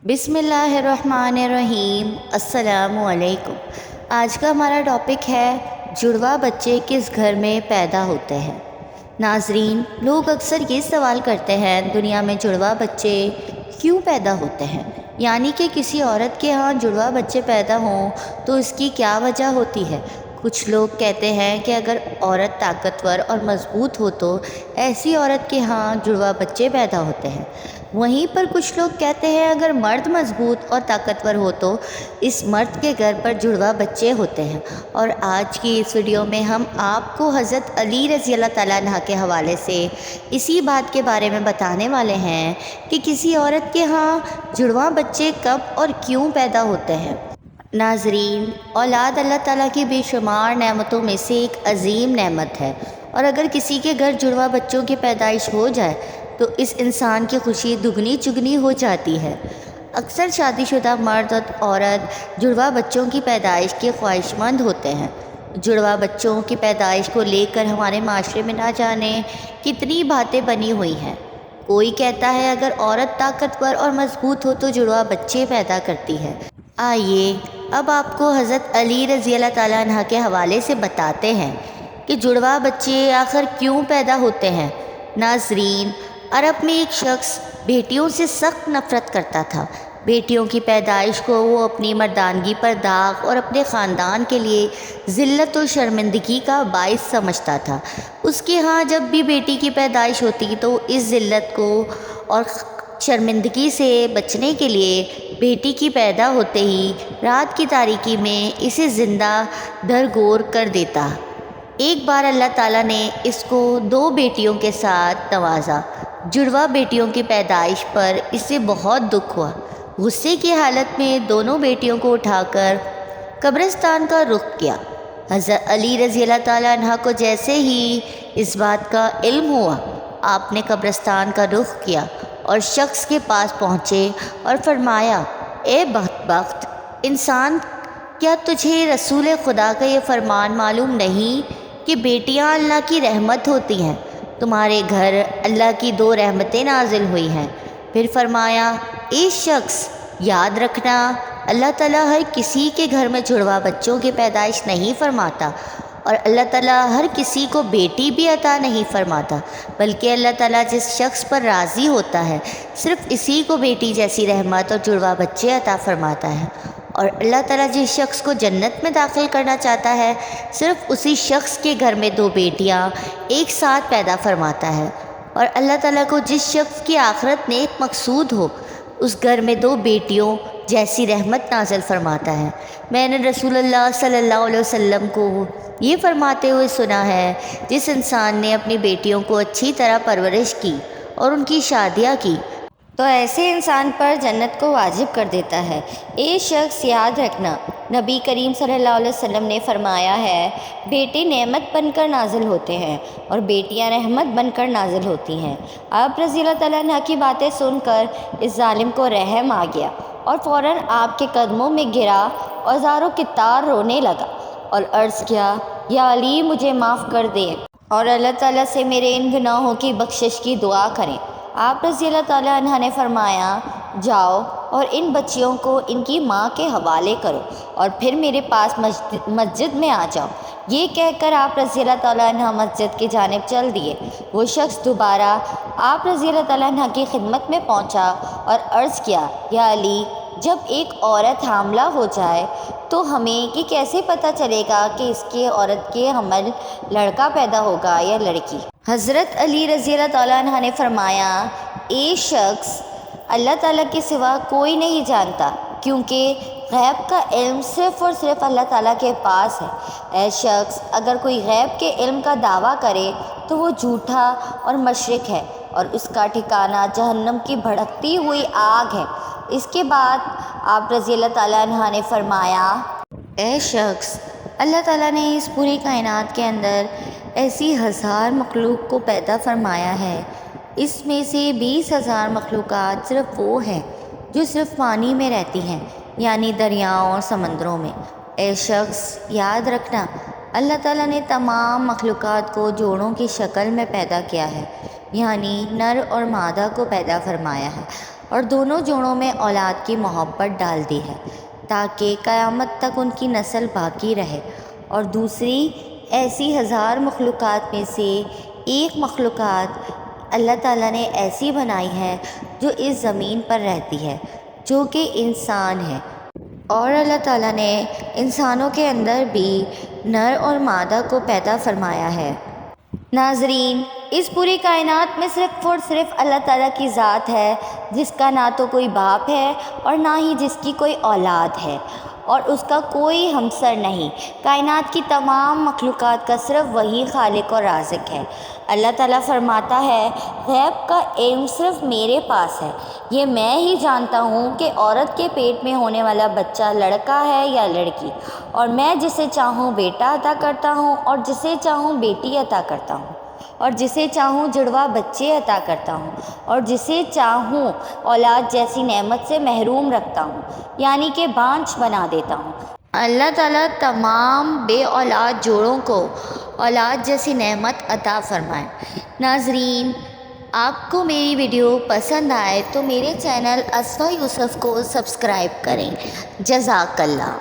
بسم اللہ الرحمن الرحیم۔ السلام علیکم۔ آج کا ہمارا ٹاپک ہے جڑواں بچے کس گھر میں پیدا ہوتے ہیں۔ ناظرین، لوگ اکثر یہ سوال کرتے ہیں دنیا میں جڑواں بچے کیوں پیدا ہوتے ہیں، یعنی کہ کسی عورت کے ہاں جڑواں بچے پیدا ہوں تو اس کی کیا وجہ ہوتی ہے۔ کچھ لوگ کہتے ہیں کہ اگر عورت طاقتور اور مضبوط ہو تو ایسی عورت کے ہاں جڑواں بچے پیدا ہوتے ہیں۔ وہیں پر کچھ لوگ کہتے ہیں اگر مرد مضبوط اور طاقتور ہو تو اس مرد کے گھر پر جڑواں بچے ہوتے ہیں۔ اور آج کی اس ویڈیو میں ہم آپ کو حضرت علی رضی اللہ تعالیٰ عنہ کے حوالے سے اسی بات کے بارے میں بتانے والے ہیں کہ کسی عورت کے ہاں جڑواں بچے کب اور کیوں پیدا ہوتے ہیں۔ ناظرین، اولاد اللہ تعالیٰ کی بے شمار نعمتوں میں سے ایک عظیم نعمت ہے، اور اگر کسی کے گھر جڑواں بچوں کی پیدائش ہو جائے تو اس انسان کی خوشی دگنی چگنی ہو جاتی ہے۔ اکثر شادی شدہ مرد اور عورت جڑواں بچوں کی پیدائش کے خواہش مند ہوتے ہیں۔ جڑواں بچوں کی پیدائش کو لے کر ہمارے معاشرے میں نہ جانے کتنی باتیں بنی ہوئی ہیں۔ کوئی کہتا ہے اگر عورت طاقتور اور مضبوط ہو تو جڑواں بچے پیدا کرتی ہے۔ آئیے اب آپ کو حضرت علی رضی اللہ تعالیٰ عنہ کے حوالے سے بتاتے ہیں کہ جڑواں بچے آخر کیوں پیدا ہوتے ہیں۔ ناظرین، عرب میں ایک شخص بیٹیوں سے سخت نفرت کرتا تھا۔ بیٹیوں کی پیدائش کو وہ اپنی مردانگی پر داغ اور اپنے خاندان کے لیے ذلت و شرمندگی کا باعث سمجھتا تھا۔ اس کے ہاں جب بھی بیٹی کی پیدائش ہوتی تو اس ذلت کو اور شرمندگی سے بچنے کے لیے بیٹی کی پیدا ہوتے ہی رات کی تاریکی میں اسے زندہ درگور کر دیتا۔ ایک بار اللہ تعالیٰ نے اس کو 2 بیٹیوں کے ساتھ نوازا۔ جڑواں بیٹیوں کی پیدائش پر اسے بہت دکھ ہوا۔ غصے کی حالت میں دونوں بیٹیوں کو اٹھا کر قبرستان کا رخ کیا۔ حضرت علی رضی اللہ تعالیٰ عنہ کو جیسے ہی اس بات کا علم ہوا، آپ نے قبرستان کا رخ کیا اور شخص کے پاس پہنچے اور فرمایا، اے بدبخت انسان، کیا تجھے رسول خدا کا یہ فرمان معلوم نہیں کہ بیٹیاں اللہ کی رحمت ہوتی ہیں؟ تمہارے گھر اللہ کی 2 رحمتیں نازل ہوئی ہیں۔ پھر فرمایا، اے شخص، یاد رکھنا اللہ تعالیٰ ہر کسی کے گھر میں جڑواں بچوں کی پیدائش نہیں فرماتا، اور اللہ تعالیٰ ہر کسی کو بیٹی بھی عطا نہیں فرماتا، بلکہ اللہ تعالیٰ جس شخص پر راضی ہوتا ہے صرف اسی کو بیٹی جیسی رحمت اور جڑواں بچے عطا فرماتا ہے، اور اللہ تعالیٰ جس شخص کو جنت میں داخل کرنا چاہتا ہے صرف اسی شخص کے گھر میں 2 بیٹیاں ایک ساتھ پیدا فرماتا ہے، اور اللہ تعالیٰ کو جس شخص کی آخرت نیک مقصود ہو اس گھر میں 2 بیٹیوں جیسی رحمت نازل فرماتا ہے۔ میں نے رسول اللہ صلی اللہ علیہ وسلم کو یہ فرماتے ہوئے سنا ہے، جس انسان نے اپنی بیٹیوں کو اچھی طرح پرورش کی اور ان کی شادیاں کی تو ایسے انسان پر جنت کو واجب کر دیتا ہے۔ اے شخص، یاد رکھنا نبی کریم صلی اللہ علیہ وسلم نے فرمایا ہے، بیٹے نعمت بن کر نازل ہوتے ہیں اور بیٹیاں رحمت بن کر نازل ہوتی ہیں۔ آپ رضی اللہ تعالیٰ عنہ کی باتیں سن کر اس ظالم کو رحم آ گیا اور فوراً آپ کے قدموں میں گرا اور زاروں کی طرح رونے لگا اور عرض کیا، یا علی، مجھے معاف کر دیں اور اللہ تعالیٰ سے میرے ان گناہوں کی بخشش کی دعا کریں۔ آپ رضی اللہ تعالیٰ عنہ نے فرمایا، جاؤ اور ان بچیوں کو ان کی ماں کے حوالے کرو اور پھر میرے پاس مسجد میں آ جاؤ۔ یہ کہہ کر آپ رضی اللہ تعالیٰ عنہ مسجد کی جانب چل دیے۔ وہ شخص دوبارہ آپ رضی اللہ تعالیٰ عنہ کی خدمت میں پہنچا اور عرض کیا، یا علی، جب ایک عورت حاملہ ہو جائے تو ہمیں یہ کیسے پتہ چلے گا کہ اس کے عورت کے حمل لڑکا پیدا ہوگا یا لڑکی؟ حضرت علی رضی اللہ تعالیٰ عنہ نے فرمایا، اے شخص، اللہ تعالیٰ کے سوا کوئی نہیں جانتا، کیونکہ غیب کا علم صرف اور صرف اللہ تعالیٰ کے پاس ہے۔ اے شخص، اگر کوئی غیب کے علم کا دعویٰ کرے تو وہ جھوٹا اور مشرک ہے، اور اس کا ٹھکانہ جہنم کی بھڑکتی ہوئی آگ ہے۔ اس کے بعد آپ رضی اللہ تعالیٰ عنہ نے فرمایا، اے شخص، اللہ تعالیٰ نے اس پوری کائنات کے اندر ایسی 1000 مخلوق کو پیدا فرمایا ہے، اس میں سے 20,000 مخلوقات صرف وہ ہیں جو صرف پانی میں رہتی ہیں، یعنی دریاؤں اور سمندروں میں۔ اے شخص، یاد رکھنا اللہ تعالیٰ نے تمام مخلوقات کو جوڑوں کی شکل میں پیدا کیا ہے، یعنی نر اور مادہ کو پیدا فرمایا ہے، اور دونوں جوڑوں میں اولاد کی محبت ڈال دی ہے تاکہ قیامت تک ان کی نسل باقی رہے، اور دوسری ایسی ہزار مخلوقات میں سے ایک مخلوقات اللہ تعالیٰ نے ایسی بنائی ہے جو اس زمین پر رہتی ہے، جو کہ انسان ہے، اور اللہ تعالیٰ نے انسانوں کے اندر بھی نر اور مادہ کو پیدا فرمایا ہے۔ ناظرین، اس پوری کائنات میں صرف اور صرف اللہ تعالیٰ کی ذات ہے، جس کا نہ تو کوئی باپ ہے اور نہ ہی جس کی کوئی اولاد ہے، اور اس کا کوئی ہمسر نہیں۔ کائنات کی تمام مخلوقات کا صرف وہی خالق اور رازق ہے۔ اللہ تعالیٰ فرماتا ہے، غیب کا علم صرف میرے پاس ہے، یہ میں ہی جانتا ہوں کہ عورت کے پیٹ میں ہونے والا بچہ لڑکا ہے یا لڑکی، اور میں جسے چاہوں بیٹا عطا کرتا ہوں اور جسے چاہوں بیٹی عطا کرتا ہوں، اور جسے چاہوں جڑوا بچے عطا کرتا ہوں، اور جسے چاہوں اولاد جیسی نعمت سے محروم رکھتا ہوں، یعنی کہ بانجھ بنا دیتا ہوں۔ اللہ تعالیٰ تمام بے اولاد جوڑوں کو اولاد جیسی نعمت عطا فرمائے۔ ناظرین، آپ کو میری ویڈیو پسند آئے تو میرے چینل اصفیہ یوسف کو سبسکرائب کریں۔ جزاک اللہ۔